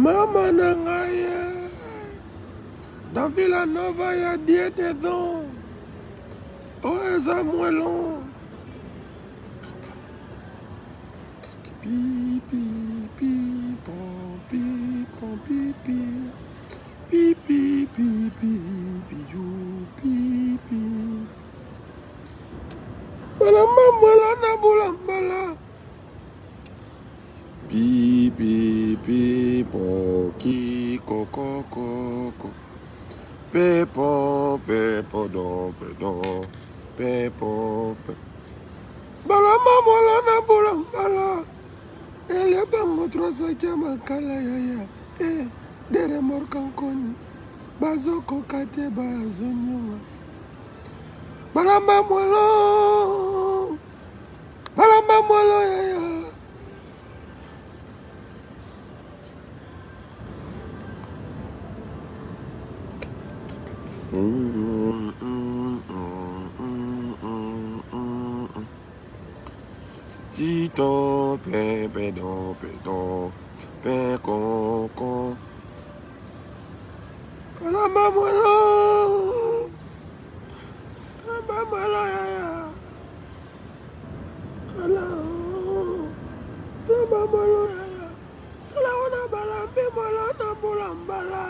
Mama Nangaya. Dans Villanova, il y a des dedans. Oh, ça moins long. Pi, pi, pi, pom, pi, pom, pi, pi. Pi, pi, pi, pi, pi, pi, pi. Bala mamala na bulambala. Pi, pi, pi, po, ki, ko, ko, ko, ko. Pepo, pepo, do, pedo, pepo, pe. Bala mamala na bulambala. Ele bango trosa kama kala yaya. Dere morkankoni. Bazoko kate bazonyonga. Bala mamolo. Bala mamolo yaya. Tito, pepe, do, pedo, pe, con. La mamolo. La mamolo, ya. La mamolo, ya. La ona bala, pe, mola, na bulambala.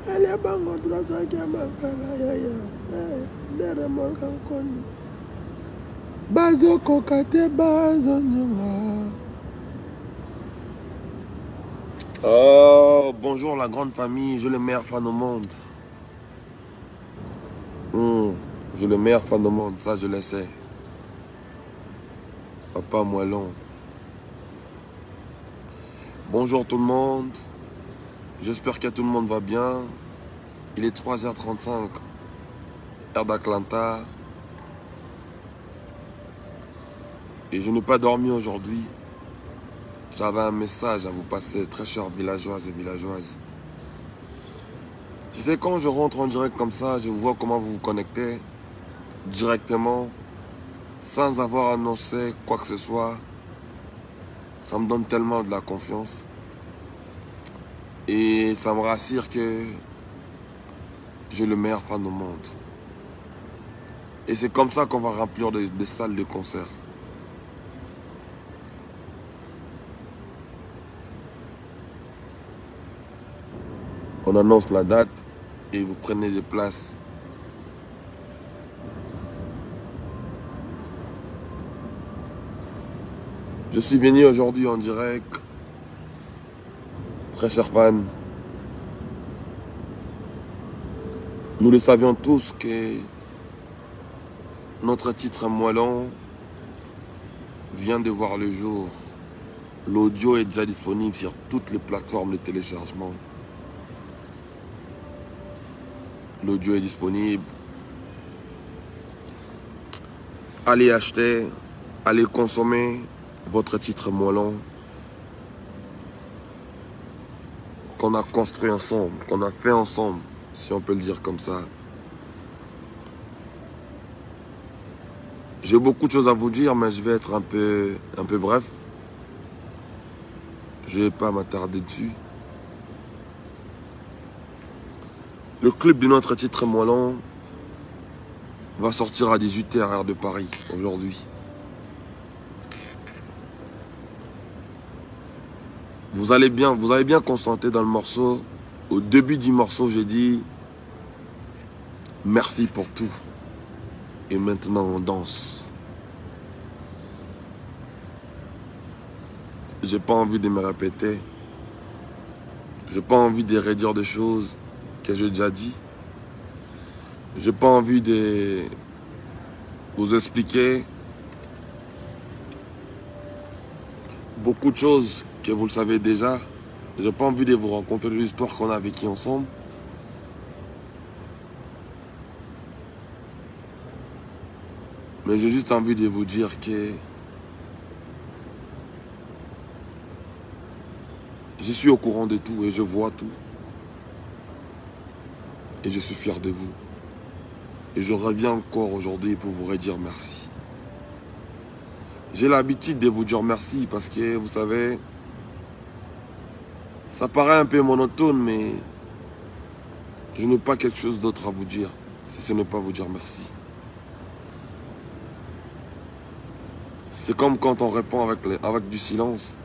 Elle bango trasa kama kala, ya. Dere morkankoni. Bazoko kate bazonyonga. Oh, bonjour la grande famille, j'ai le meilleur fan au monde. J'ai le meilleur fan au monde, ça je le sais. Papa Moellon. Bonjour tout le monde. J'espère que tout le monde va bien. Il est 3h35, heure d'Atlanta. Et je n'ai pas dormi aujourd'hui. J'avais un message à vous passer, très chers villageoises et villageoises. Tu sais, quand je rentre en direct comme ça, je vois comment vous vous connectez directement, sans avoir annoncé quoi que ce soit. Ça me donne tellement de la confiance. Et ça me rassure que j'ai le meilleur fan au monde. Et c'est comme ça qu'on va remplir des salles de concert. On annonce la date et vous prenez des places. Je suis venu aujourd'hui en direct. Très chers fans. Nous le savions tous que notre titre Moellon vient de voir le jour. L'audio est déjà disponible sur toutes les plateformes de téléchargement. L'audio est disponible. Allez acheter, allez consommer votre titre Moellon qu'on a construit ensemble, qu'on a fait ensemble, si on peut le dire comme ça. J'ai beaucoup de choses à vous dire, mais je vais être un peu bref. Je ne vais pas m'attarder dessus. Le clip de notre titre Moellon va sortir à 18h heure de Paris aujourd'hui. Vous avez bien constaté dans le morceau. Au début du morceau, j'ai dit merci pour tout. Et maintenant on danse. J'ai pas envie de me répéter. J'ai pas envie de redire des choses que j'ai déjà dit. J'ai pas envie de vous expliquer beaucoup de choses que vous le savez déjà. J'ai pas envie de vous raconter l'histoire qu'on a vécue ensemble. Mais j'ai juste envie de vous dire que je suis au courant de tout et je vois tout. Et je suis fier de vous. Et je reviens encore aujourd'hui pour vous redire merci. J'ai l'habitude de vous dire merci parce que, vous savez, Ça paraît un peu monotone, mais je n'ai pas quelque chose d'autre à vous dire, si ce n'est pas vous dire merci. C'est comme quand on répond avec du silence.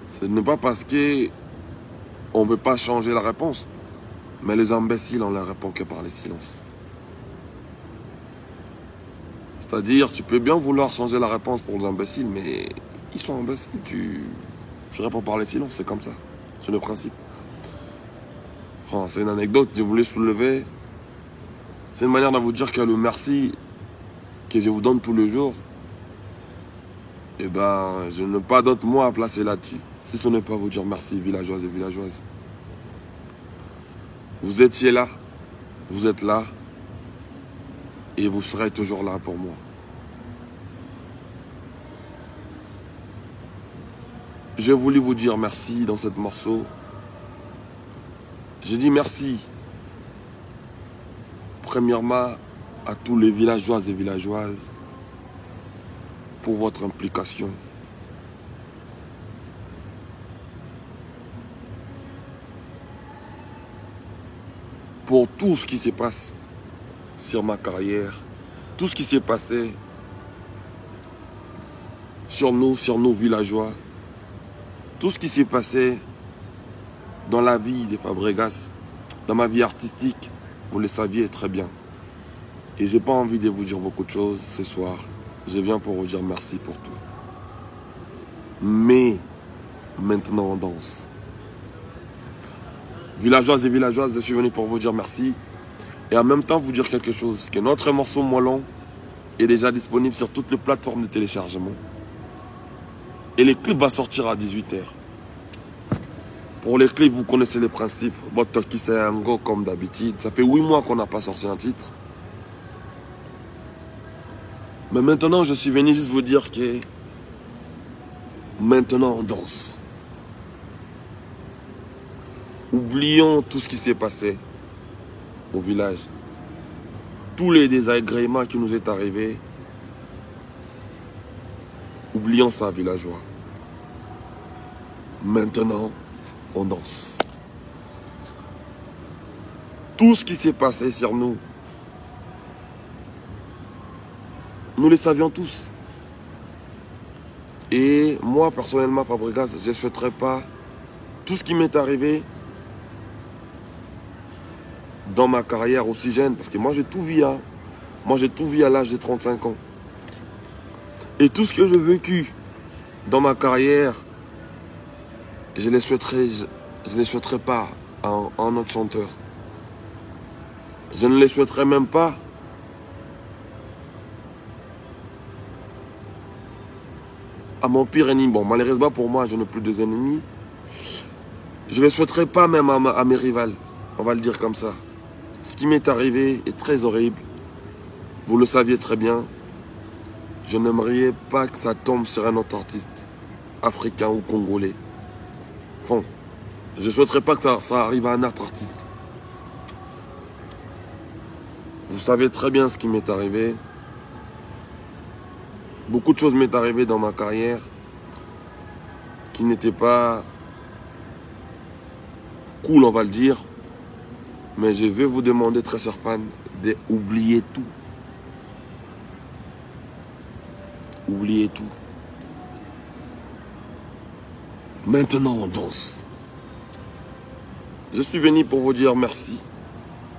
Ce n'est pas parce qu'on ne veut pas changer la réponse, mais les imbéciles, on ne leur répond que par les silences. C'est-à-dire, tu peux bien vouloir changer la réponse pour les imbéciles, mais ils sont imbéciles, tu réponds par les silences, c'est comme ça. C'est le principe. Enfin, c'est une anecdote que je voulais soulever. C'est une manière de vous dire que le merci que je vous donne tous les jours, eh ben, je n'ai pas d'autre mot à placer là-dessus. Si ce n'est pas vous dire merci, villageoises et villageoises. Vous étiez là, vous êtes là, et vous serez toujours là pour moi. J'ai voulu vous dire merci dans ce morceau. J'ai dit merci, premièrement, à tous les villageois et villageoises pour votre implication. Pour tout ce qui se passe sur ma carrière, tout ce qui s'est passé sur nos villageois, tout ce qui s'est passé dans la vie des Fabregas, dans ma vie artistique, vous le saviez très bien. Et j'ai pas envie de vous dire beaucoup de choses ce soir. Je viens pour vous dire merci pour tout. Mais maintenant on danse. Villageoises et villageoises, je suis venu pour vous dire merci. Et en même temps vous dire quelque chose. Que notre morceau Moellon est déjà disponible sur toutes les plateformes de téléchargement. Et les clips vont sortir à 18 h. Pour les clips, vous connaissez les principes. Botoki c'est un go comme d'habitude. Ça fait 8 mois qu'on n'a pas sorti un titre. Mais maintenant, je suis venu juste vous dire que maintenant on danse. Oublions tout ce qui s'est passé au village. Tous les désagréments qui nous est arrivés. Oublions ça, villageois. Maintenant, on danse. Tout ce qui s'est passé sur nous, nous le savions tous. Et moi, personnellement, Fabregas, je ne souhaiterais pas tout ce qui m'est arrivé dans ma carrière aussi jeune. Parce que moi, j'ai tout vu, hein. Moi, j'ai tout vu à l'âge de 35 ans. Et tout ce que j'ai vécu dans ma carrière, je ne le souhaiterais pas à un autre chanteur. Je ne le souhaiterais même pas à mon pire ennemi. Bon, malheureusement pour moi, je n'ai plus de ennemis. Je ne le souhaiterais pas même à mes rivales. On va le dire comme ça. Ce qui m'est arrivé est très horrible. Vous le saviez très bien. Je n'aimerais pas que ça tombe sur un autre artiste, africain ou congolais. Enfin, je ne souhaiterais pas que ça arrive à un autre artiste. Vous savez très bien ce qui m'est arrivé. Beaucoup de choses m'est arrivé dans ma carrière qui n'étaient pas cool, on va le dire. Mais je vais vous demander, très chers fans, d'oublier tout. Oubliez tout. Maintenant, on danse. Je suis venu pour vous dire merci.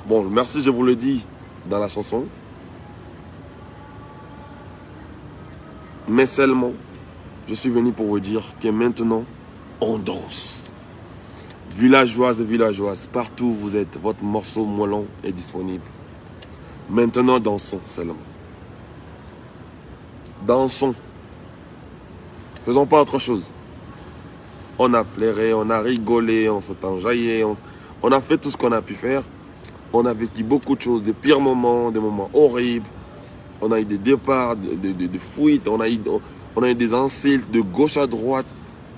Bon, merci, je vous le dis dans la chanson. Mais seulement, je suis venu pour vous dire que maintenant, on danse. Villageoises et villageoises, partout où vous êtes, votre morceau Moellon est disponible. Maintenant, dansons seulement. Dansons. Faisons pas autre chose. On a pleuré, on a rigolé, on s'est enjaillé, on a fait tout ce qu'on a pu faire. On a vécu beaucoup de choses, des pires moments, des moments horribles. On a eu des départs, des fuites, on a eu des insultes de gauche à droite.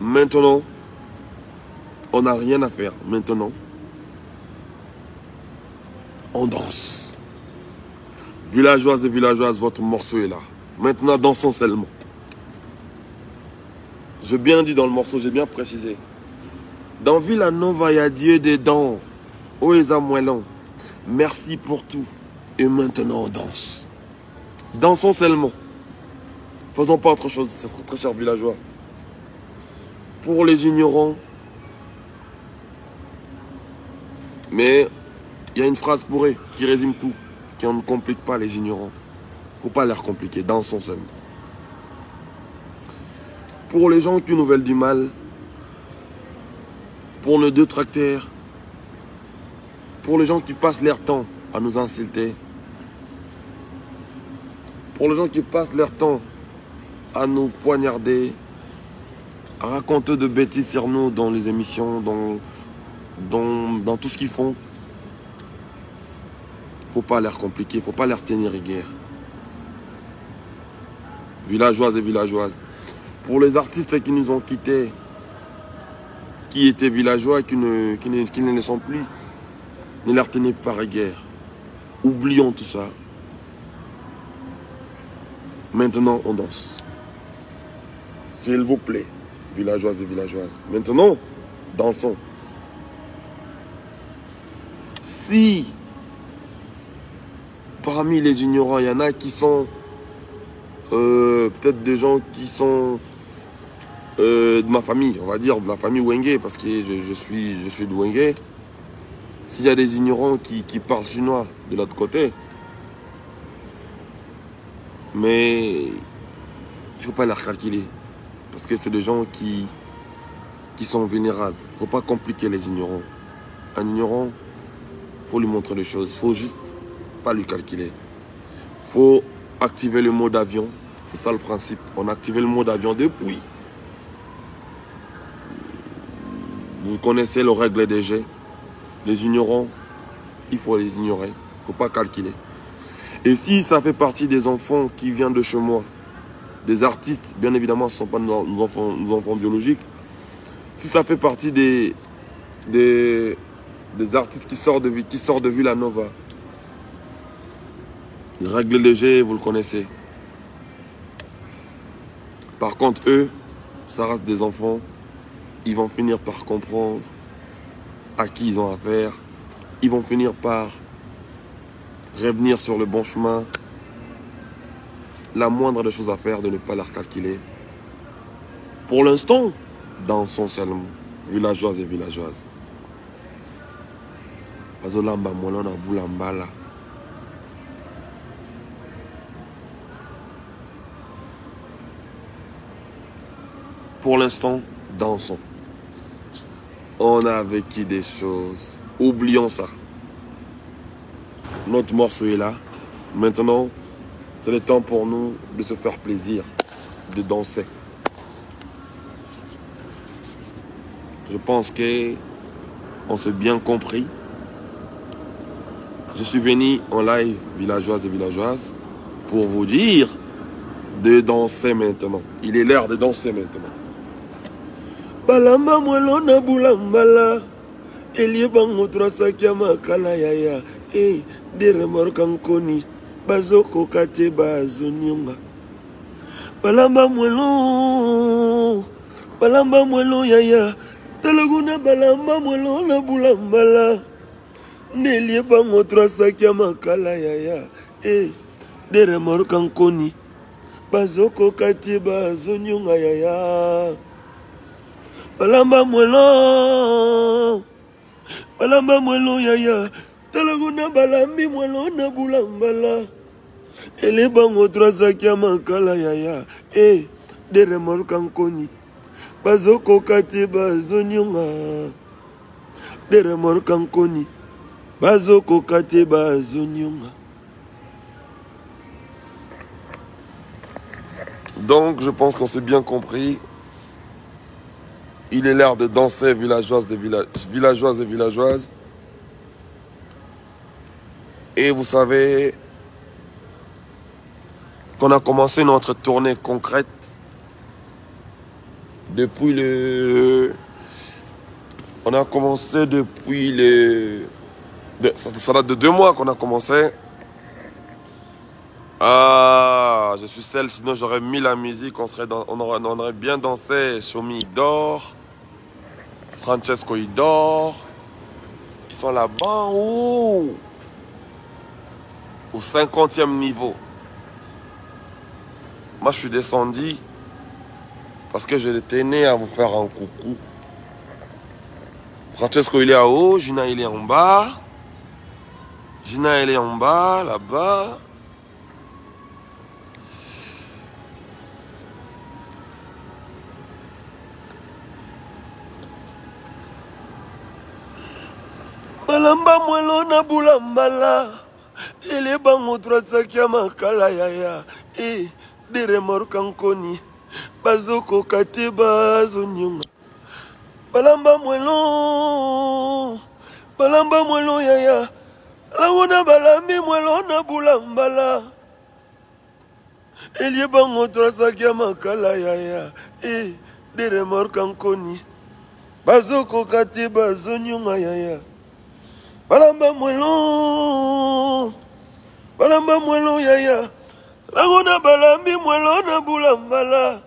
Maintenant, on n'a rien à faire. Maintenant, on danse. Villageoises et villageoises, votre morceau est là. Maintenant, dansons seulement. J'ai bien dit dans le morceau, j'ai bien précisé. Dans Villanova, il y a Dieu dedans. Oh, les amoellons. Merci pour tout. Et maintenant, on danse. Dansons seulement. Faisons pas autre chose, c'est très cher villageois. Pour les ignorants. Mais il y a une phrase pour eux qui résume tout. Qui ne complique pas les ignorants. Faut pas l'air compliqué. Dansons seulement. Pour les gens qui nous veulent du mal. Pour nos détracteurs. Pour les gens qui passent leur temps à nous insulter. Pour les gens qui passent leur temps à nous poignarder, à raconter de bêtises sur nous dans les émissions, dans tout ce qu'ils font. Faut pas l'air compliqué, faut pas l'air tenir rigueur. Villageoises et villageoises. Pour les artistes qui nous ont quittés, qui étaient villageois et qui ne le sont plus, ne leur tenez pas rigueur. Oublions tout ça. Maintenant, on danse. S'il vous plaît, villageoises et villageoises. Maintenant, dansons. Si, parmi les ignorants, il y en a qui sont peut-être des gens qui sont de ma famille, on va dire, de la famille Wenge, parce que je suis de Wenge. S'il y a des ignorants qui parlent chinois de l'autre côté, mais il ne faut pas les calculer. Parce que c'est des gens qui sont vulnérables. Il ne faut pas compliquer les ignorants. Un ignorant, il faut lui montrer les choses. Il ne faut juste pas lui calculer. Il faut activer le mode avion. C'est ça le principe. On a activé le mode avion depuis. Vous connaissez les règles des jets. Les ignorants, il faut les ignorer. Il ne faut pas calculer. Et si ça fait partie des enfants qui viennent de chez moi, des artistes, bien évidemment, ce ne sont pas nos enfants biologiques. Si ça fait partie des artistes qui sortent de Villanova, règle léger, vous le connaissez. Par contre, eux, ça reste des enfants. Ils vont finir par comprendre à qui ils ont affaire. Ils vont finir par revenir sur le bon chemin. La moindre des choses à faire, de ne pas leur calculer. Pour l'instant, dansons seulement, villageoises et villageoises. Bazolamba molona boulambala. Pour l'instant, dansons. On a vécu des choses. Oublions ça. Notre morceau est là. Maintenant, c'est le temps pour nous de se faire plaisir, de danser. Je pense qu'on s'est bien compris. Je suis venu en live, villageoises et villageoises, pour vous dire de danser maintenant. Il est l'heure de danser maintenant. Balamba mwelona bulambala, elie bango trasakya makala yaya, de remorkankoni. Bazoko kate bazonyonga balamba mwelo yaya talaguna balamba mwelo na bulambala nelie bango trasakya makala yaya de remorka nkoni bazoko kate bazonyonga yaya balamba mwelo yaya talaguna balambi mwelo na bulambala ele bango trasakya makala yaya de remorka nkoni bazoko kate bazonyonga de remorka nkoni bazoko kate bazonyonga. Donc je pense qu'on s'est bien compris. Il est l'heure de danser, villageoises et villageoises. Et vous savez qu'on a commencé notre tournée concrète depuis le... On a commencé depuis le... Ça date de 2 mois qu'on a commencé Ah, je suis seul, sinon j'aurais mis la musique, on aurait bien dansé. Chomi il dort, Francesco il dort. Ils sont là-bas, ouh, au 50e niveau. Moi je suis descendu parce que je tenais à vous faire un coucou. Francesco il est en haut, Gina il est en bas. Gina elle est en bas, là-bas. Balamba mwelo na bulambala. Ele bango trasaki ya makala yaya. De remorque nkoni. Bazoko kate bazo nyunga. Balamba mwelo yaya. Langona balambi mwelo na bulambala. Ele bango trasaki ya makala yaya. De remorque nkoni. Bazoko kate bazo nyunga yaya. Balamba mwelo yaya. Langona balambi mwelo na bulambala.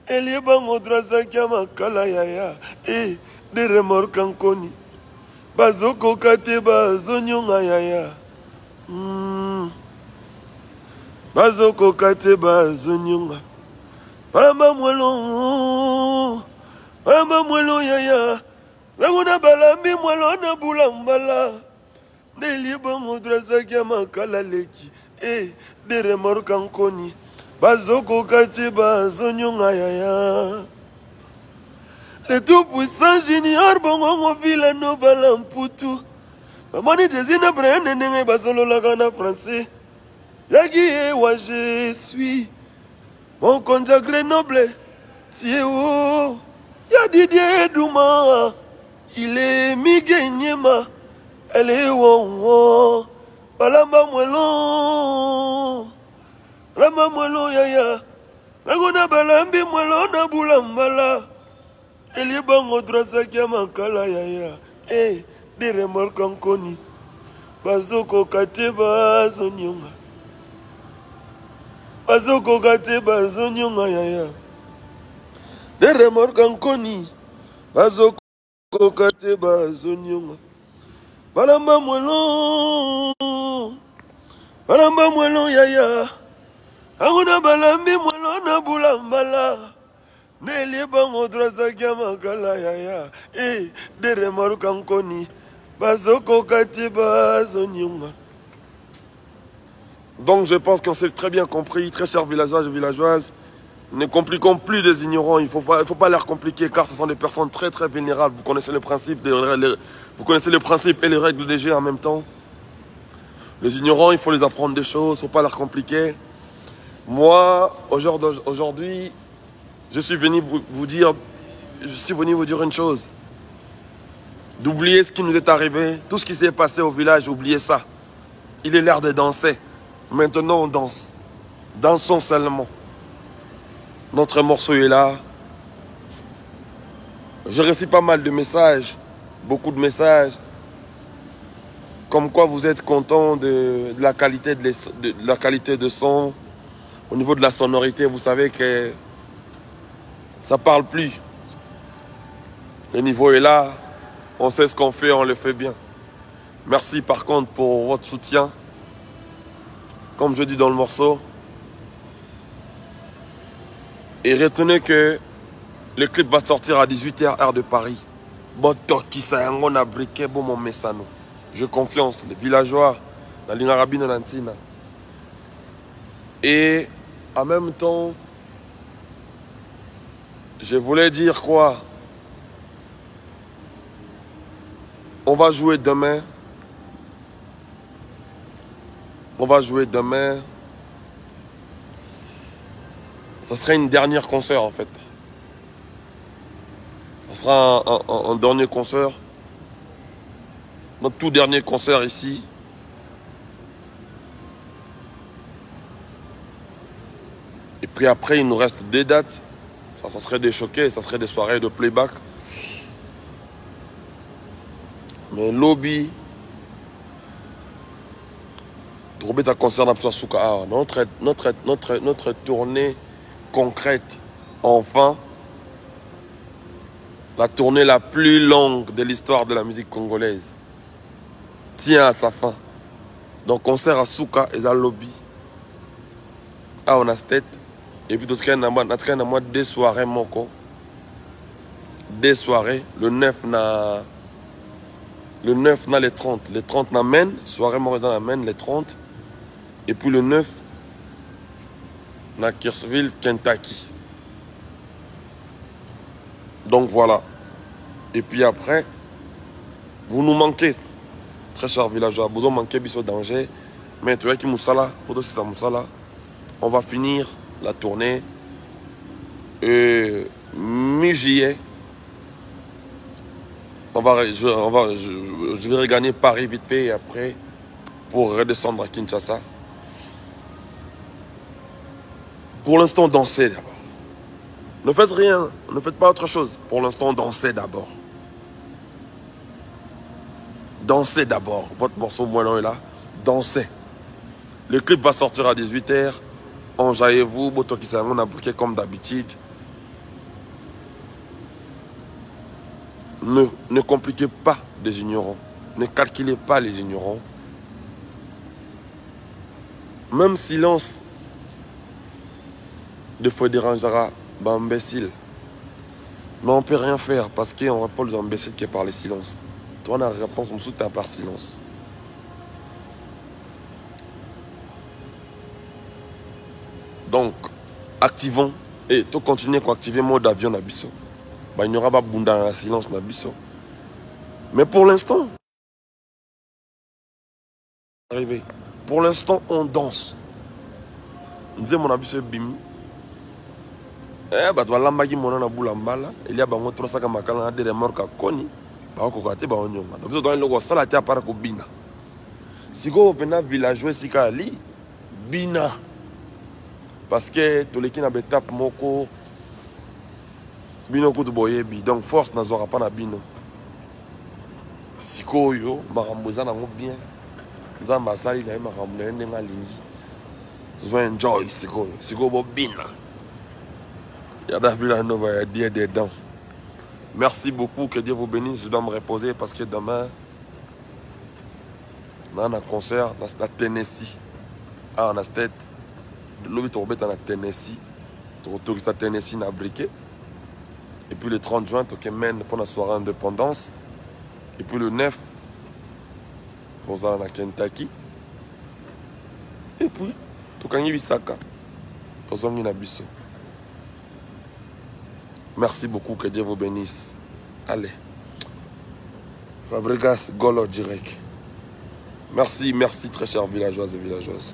Elie bango trasaki ya makala yaya. De remorque nkoni. Bazoko kate bazonyonga yaya. Bazoko kate bazonyonga. Balamba mwelo yaya. Langona balambi mwelo na bulambala. Elie bango trasaki ya makala leki. De remorque nkoni. Bazoko kate bazonyonga yaya. Le tout-puissant junior bongo vila no balamputu. Mamani jezina brene nenge bazolo lagana français. Yagi wa je suis. Mon consacré noble. Tieo. Ya Didier Douma. Il est Miguel Nyema. Elle est won. Balamba mwelo. Rama mwelo yaya. Nagona balambi mwelo na bulambala. Elie bango trasaki ya makala yaya. De remorque nkoni. Bazoko kate bazonyonga. Bazoko kate bazonyonga yaya. De remorque nkoni. Bazoko kate bazonyonga. Balamba mwelo yaya. Angona balambi mwelo na bulambala. Nelie bango trasaki ya makala yaya. De remorque nkoni. Bazoko kate bazonyonga. Donc je pense qu'on s'est très bien compris, très chers villageois et villageoises. Ne compliquons plus des ignorants, il faut pas leur compliquer car ce sont des personnes très très vulnérables. Vous connaissez le principe, vous connaissez le principe et les règles des jeux en même temps. Les ignorants, il faut les apprendre des choses, il ne faut pas leur compliquer. Moi, aujourd'hui, je suis venu vous dire une chose. D'oublier ce qui nous est arrivé, tout ce qui s'est passé au village, oubliez ça. Il est l'heure de danser. Maintenant, on danse. Dansons seulement. Notre morceau est là. J'ai reçu pas mal de messages, beaucoup de messages, comme quoi vous êtes content de la qualité de son. Au niveau de la sonorité, vous savez que ça parle plus. Le niveau est là. On sait ce qu'on fait, on le fait bien. Merci par contre pour votre soutien. Comme je dis dans le morceau. Et retenez que le clip va sortir à 18h heure de Paris. Je confiance les villageois dans l'Inarabine Nantina. Et en même temps, je voulais dire quoi? On va jouer demain. On va jouer demain. Ça serait une dernière concert en fait. Ça sera un dernier concert. Notre tout dernier concert ici. Et puis après, il nous reste des dates. Ça serait des choquets, ça serait des soirées de playback. Mais lobby, Trouver ta concert à Souka. Notre tournée concrète, enfin, la tournée la plus longue de l'histoire de la musique congolaise, tient à sa fin. Donc, concert à Souka et à Lobby. Ah, on a cette tête. Et puis, on a deux soirées, moko. Deux soirées. Le 9 na les 30. Les 30 n'amène. Soirée Maurice n'amène les 30. Et puis le 9, na Kirksville, Kentucky. Donc voilà. Et puis après, vous nous manquez, très chers villageois. Vous en manquez, biso danger. Mais tu vois qui Moussala, photo c'est ça Moussala. On va finir la tournée. Mi-juillet. Je vais regagner Paris vite fait et après pour redescendre à Kinshasa. Pour l'instant, dansez d'abord. Ne faites rien, ne faites pas autre chose. Pour l'instant, dansez d'abord. Dansez d'abord. Votre morceau moellon est là. Dansez. Le clip va sortir à 18h. Enjaillez-vous, Botokisango, on a bouqué comme d'habitude. Ne compliquez pas les ignorants. Ne calculez pas les ignorants. Même silence de fois dérangera imbécile. Mais on ne peut rien faire parce qu'on répond aux imbéciles qui par le silence. Toi, la réponse, on soutient par silence. Donc, activons. Et tout continuer à activer le mode avion Nabiso. Il n'y aura pas de silence Nabiso. Mais pour l'instant, pour l'instant, on danse. Nous disons mon Nabiso bim. Bah, tu vas l'embagger mon na boula mbala. Il y a bango 3 sacs à makala des remorques à Koni. Bah, on kokate bah on yoma. Nous avons le salati à part bina. Si vous venez villageois si kali bina. Parce que tous les qui n'ont pas moko bino coup de boyebi. Donc force n'aura pas na bino. Si koyo maramboza na bien. Nzamba sali na maramboza ndenga lingi. Tu vas enjoy si koyo. Si koyo bina. Il y a des dents. Merci beaucoup, que Dieu vous bénisse. Je dois me reposer parce que demain, on a un concert dans la Tennessee. Ah, on a cette tête. L'objet tombé dans la Tennessee. Tout ça Tennessee n'a briqué. Et puis le 30 juin, tu mène pour la soirée indépendance. Et puis le 9, pour aller à Kentucky. Et puis, tu as Wisaka. Tu as Nabiso. Merci beaucoup, que Dieu vous bénisse. Allez. Fabregas Golo direct. Merci, merci très chers villageois et villageoises.